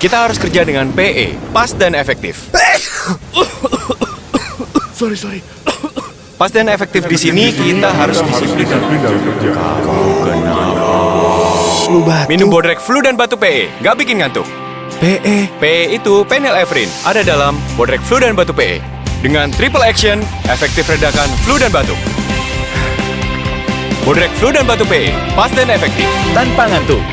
Kita harus kerja dengan PE, pas dan efektif. Sorry. Pas dan efektif di sini kita harus disiplin. Kamu kenapa? Flu batuk. Minum Bodrek Flu dan Batuk PE, nggak bikin ngantuk. PE. PE itu phenylephrine, ada dalam Bodrek Flu dan Batuk PE. Dengan triple action, efektif redakan flu dan batuk. Bodrek Flu dan Batuk PE, pas dan efektif, tanpa ngantuk.